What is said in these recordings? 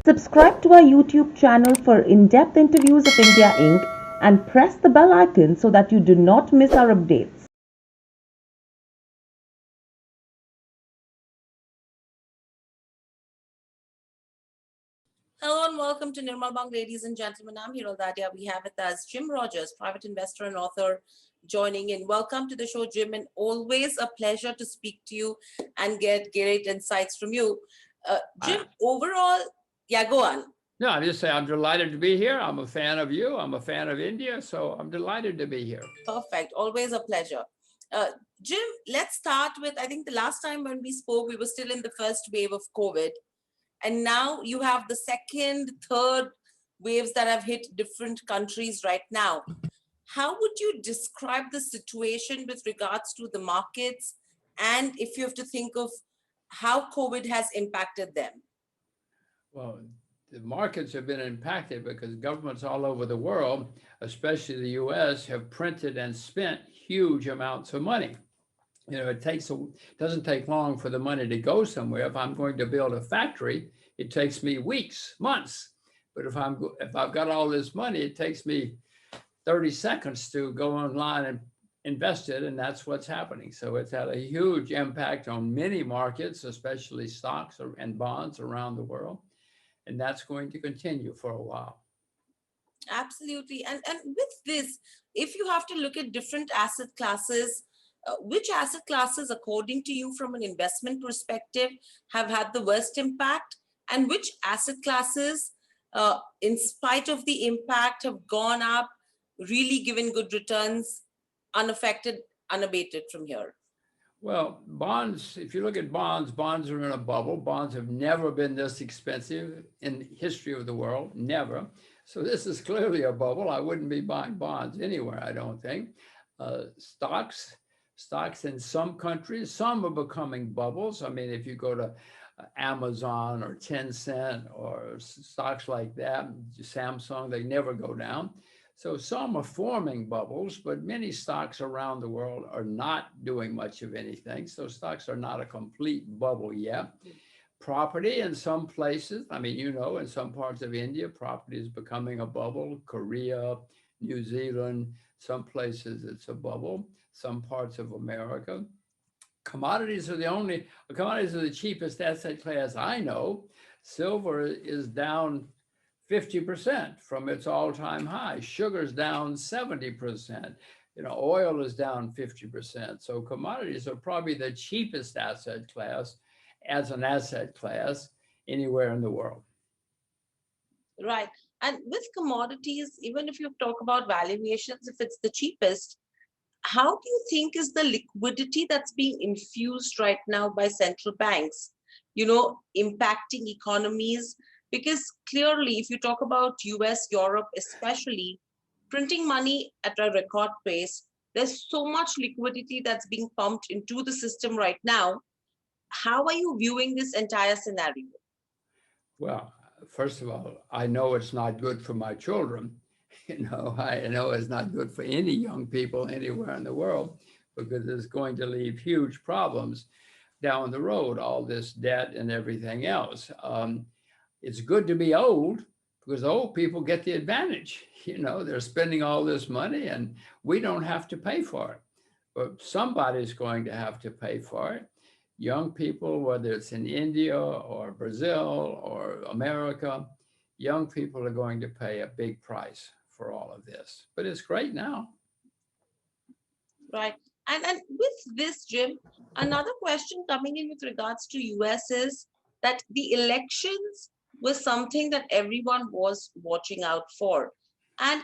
Subscribe to our YouTube channel for in-depth interviews of India Inc. and press the bell icon so that you do not miss our updates. Hello and welcome to Nirmal, ladies and gentlemen. I'm Hiral Dadia. We have with us Jim Rogers, private investor and author, joining in. Welcome to the show, Jim, and always a pleasure to speak to you and get great insights from you. Jim, overall, yeah, go on. No, I'm just saying I'm delighted to be here. I'm a fan of you. I'm a fan of India, so I'm delighted to be here. Perfect. Always a pleasure. Uh, Jim, let's start with, I think the last time when we spoke, we were still in the first wave of COVID. And now you have the second, third waves that have hit different countries right now. How would you describe the situation with regards to the markets? And if you have to think of how COVID has impacted them? Well, the markets have been impacted because governments all over the world, especially the US, have printed and spent huge amounts of money. It doesn't take long for the money to go somewhere. If I'm going to build a factory, it takes me weeks, months. But if I've got all this money, it takes me 30 seconds to go online and invest it, and that's what's happening. So it's had a huge impact on many markets, especially stocks and bonds around the world, and that's going to continue for a while. Absolutely. And with this, if you have to look at different asset classes, which asset classes, according to you, from an investment perspective, have had the worst impact? And which asset classes, in spite of the impact, have gone up, really given good returns, unaffected, unabated from here? Well, bonds, if you look at bonds, bonds are in a bubble. Bonds have never been this expensive in the history of the world, never. So this is clearly a bubble. I wouldn't be buying bonds anywhere, I don't think. Stocks in some countries, some are becoming bubbles. I mean, if you go to Amazon or Tencent or stocks like that, Samsung, they never go down. So some are forming bubbles, but many stocks around the world are not doing much of anything. So stocks are not a complete bubble yet. Property in some places, I mean, in some parts of India, property is becoming a bubble. Korea, New Zealand, some places it's a bubble. Some parts of America. Commodities are the cheapest asset class I know. Silver is down 50% from its all-time high. Sugar's down 70%. Oil is down 50%. So commodities are probably the cheapest asset class as an asset class anywhere in the world. Right. And with commodities, even if you talk about valuations, if it's the cheapest, how do you think is the liquidity that's being infused right now by central banks, impacting economies? Because clearly, if you talk about US, Europe, especially, printing money at a record pace, there's so much liquidity that's being pumped into the system right now. How are you viewing this entire scenario? Well, first of all, I know it's not good for my children. I know it's not good for any young people anywhere in the world because it's going to leave huge problems down the road, all this debt and everything else. It's good to be old because old people get the advantage. They're spending all this money and we don't have to pay for it. But somebody's going to have to pay for it. Young people, whether it's in India or Brazil or America, young people are going to pay a big price for all of this. But it's great now. Right. And with this, Jim, another question coming in with regards to US is that the elections was something that everyone was watching out for. And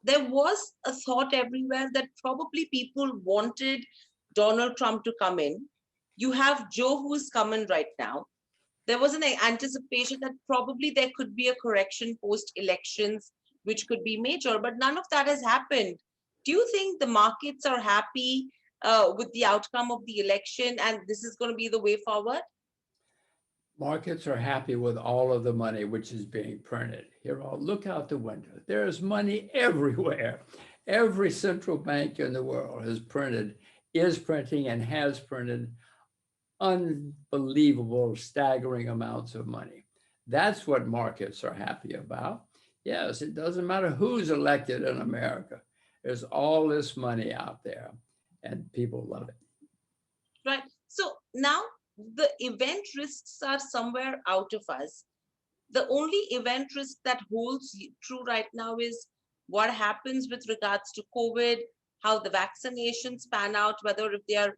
there was a thought everywhere that probably people wanted Donald Trump to come in. You have Joe who's coming right now. There was an anticipation that probably there could be a correction post elections, which could be major, but none of that has happened. Do you think the markets are happy with the outcome of the election and this is going to be the way forward? Markets are happy with all of the money which is being printed. Look out the window. There's money everywhere. Every central bank in the world is printing, and has printed unbelievable, staggering amounts of money. That's what markets are happy about. Yes, it doesn't matter who's elected in America. There's all this money out there and people love it. Right. So now the event risks are somewhere out of us. The only event risk that holds true right now is what happens with regards to COVID, how the vaccinations pan out, whether if they are,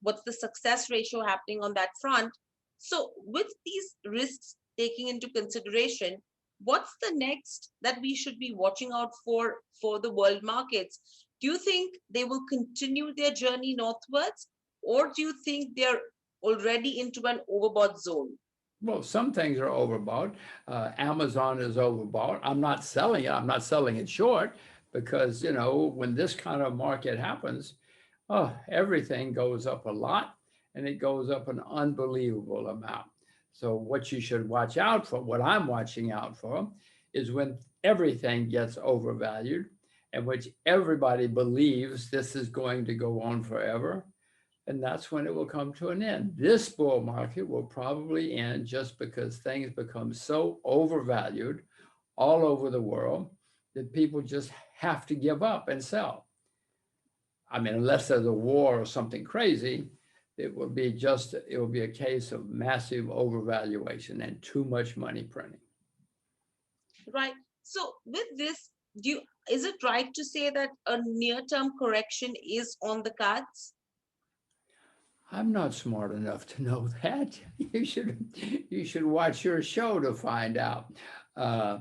what's the success ratio happening on that front. So, with these risks taking into consideration, what's the next that we should be watching out for the world markets? Do you think they will continue their journey northwards, or do you think they're already into an overbought zone? Well, some things are overbought. Amazon is overbought. I'm not selling it. I'm not selling it short because, when this kind of market happens, oh, everything goes up a lot and it goes up an unbelievable amount. So what you should watch out for, what I'm watching out for, is when everything gets overvalued and which everybody believes this is going to go on forever, and that's when it will come to an end. This bull market will probably end just because things become so overvalued all over the world that people just have to give up and sell. I mean, unless there's a war or something crazy, it will be a case of massive overvaluation and too much money printing. Right. So with this, do you, is it right to say that a near-term correction is on the cards? I'm not smart enough to know that. You should watch your show to find out. Uh,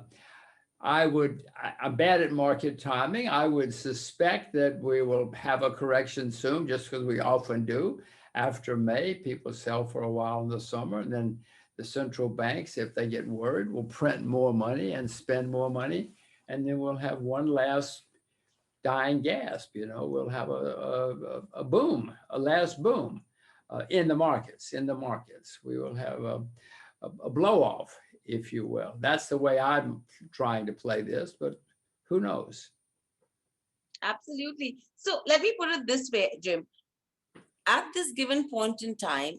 I'm bad at market timing. I would suspect that we will have a correction soon, just because we often do. After May, people sell for a while in the summer, and then the central banks, if they get worried, will print more money and spend more money, and then we'll have one last dying gasp. We'll have a boom, a last boom in the markets. In the markets, we will have a blow off, if you will. That's the way I'm trying to play this, but who knows? Absolutely. So let me put it this way, Jim. At this given point in time,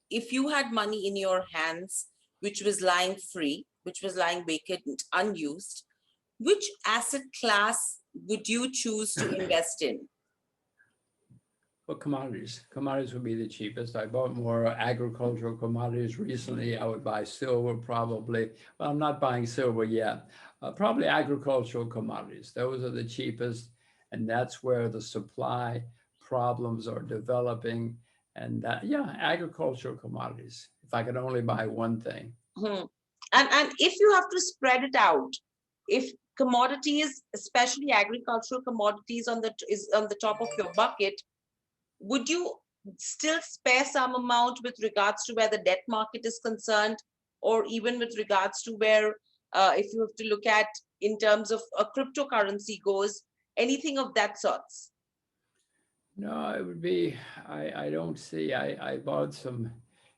if you had money in your hands, which was lying free, which was lying vacant, unused, which asset class would you choose to invest in? Well, commodities. Commodities would be the cheapest. I bought more agricultural commodities recently. I would buy silver probably. Well, I'm not buying silver yet. Probably agricultural commodities. Those are the cheapest. And that's where the supply problems are developing. And yeah, agricultural commodities. If I could only buy one thing. Hmm. And if you have to spread it out, if commodities, especially agricultural commodities, is on the top of your bucket, would you still spare some amount with regards to where the debt market is concerned, or even with regards to where, if you have to look at in terms of a cryptocurrency goes, anything of that sorts? No, it would be, I don't see, I bought some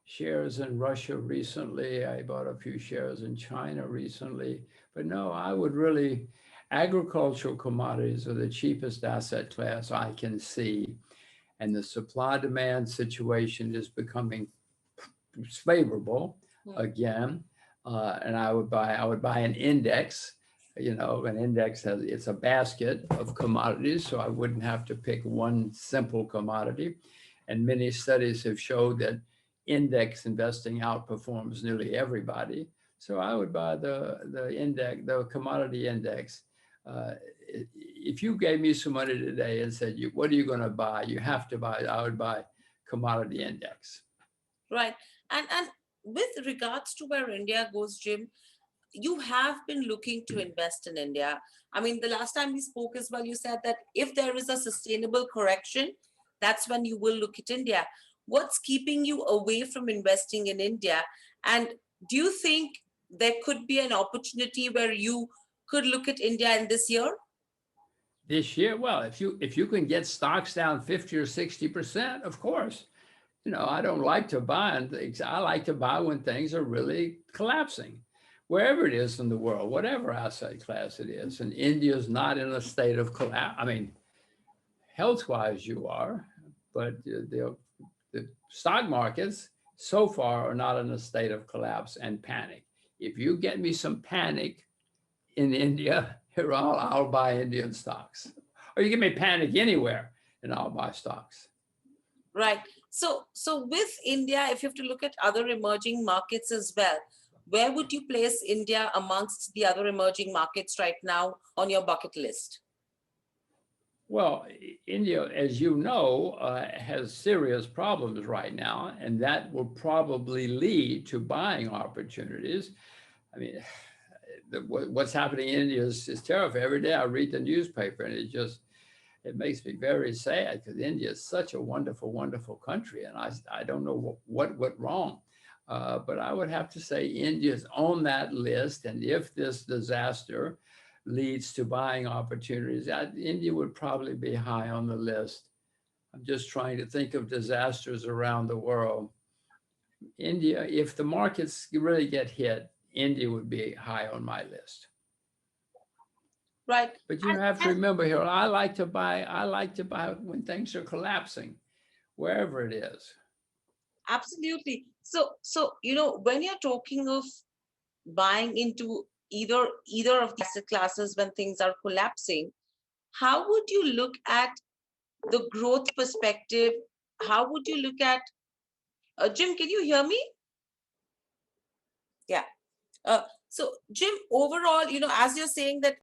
shares in Russia recently. I bought a few shares in China recently. But no, I would really, agricultural commodities are the cheapest asset class I can see. And the supply demand situation is becoming favorable Hmm. again. And I would buy an index. An index it's a basket of commodities, so I wouldn't have to pick one simple commodity. And many studies have showed that index investing outperforms nearly everybody. So I would buy the index, the commodity index. If you gave me some money today and said, "What are you going to buy?" You have to buy. I would buy commodity index. Right. And with regards to where India goes, Jim, you have been looking to invest in India. I mean, the last time we spoke as well, you said that if there is a sustainable correction, that's when you will look at India. What's keeping you away from investing in India? And do you think there could be an opportunity where you could look at India in this year? This year, well, if you can get stocks down 50 or 60%, of course. I don't like to buy in things. I like to buy when things are really collapsing, wherever it is in the world, whatever asset class it is. And India's not in a state of collapse. I mean, health-wise you are, but the stock markets so far are not in a state of collapse and panic. if you get me some panic in India, Hiral, I'll buy Indian stocks. Or you give me panic anywhere and I'll buy stocks. Right. So with India, if you have to look at other emerging markets as well, where would you place India amongst the other emerging markets right now on your bucket list? Well, India, as you know, has serious problems right now, and that will probably lead to buying opportunities. I mean, what's happening in India is terrible. Every day I read the newspaper, and it makes me very sad because India is such a wonderful, wonderful country, and I don't know what went wrong. But I would have to say India is on that list, and if this disaster leads to buying opportunities, India would probably be high on the list. I'm just trying to think of disasters around the world. India, if the markets really get hit, India would be high on my list. Right. But you have to remember here, I like to buy when things are collapsing, wherever it is. Absolutely. So when you're talking of buying into either of the asset classes when things are collapsing, how would you look at the growth perspective? How would you look at Jim, can you hear me? Yeah. So Jim, overall, as you're saying that